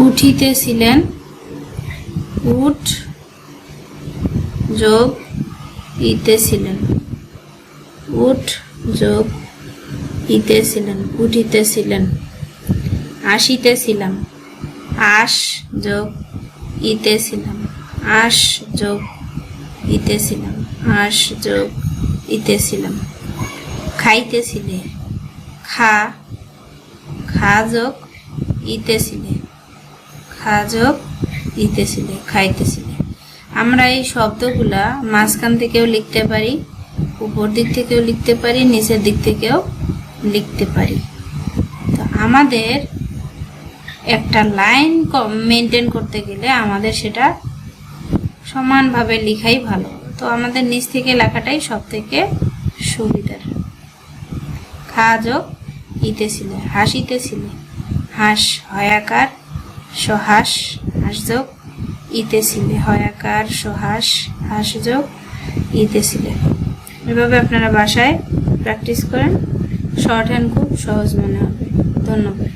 উঠিতেছিলেন, উঠ যোগ ইতেছিলেন, উঠ যোগ ইতেছিলেন, উঠিতেছিলেন। আসিতেছিলাম, আস যোগ ইতেছিলাম, আস যোগ ইতেছিলাম, আস যোগ ইতেছিলাম। খাইতেছিলে, খা, খা যোগ ইতেছিলে, খা যোগ ইতেছিলে, খাইতেছিলে। আমরা এই শব্দগুলা মাঝখান থেকেও লিখতে পারি, উপর দিক থেকেও লিখতে পারি, নিচের দিক থেকেও লিখতে পারি। তো আমাদের একটা লাইন মেনটেন করতে গেলে আমাদের সেটা সমানভাবে লেখাই ভালো। তো আমাদের নিচ থেকে লেখাটাই সব থেকে সুবিধার। খা যোগ ইতেছিলে, হাসিতেছিলে, হাস হয়াকার সহাস, হাস যোগ ইতেছিলে, হয়াকার সহাস, হাস যোগ ইতেছিলে। এভাবে আপনারা বাসায় প্র্যাকটিস করেন, শর্ট হ্যান্ড খুব সহজ মনে হবে। ধন্যবাদ।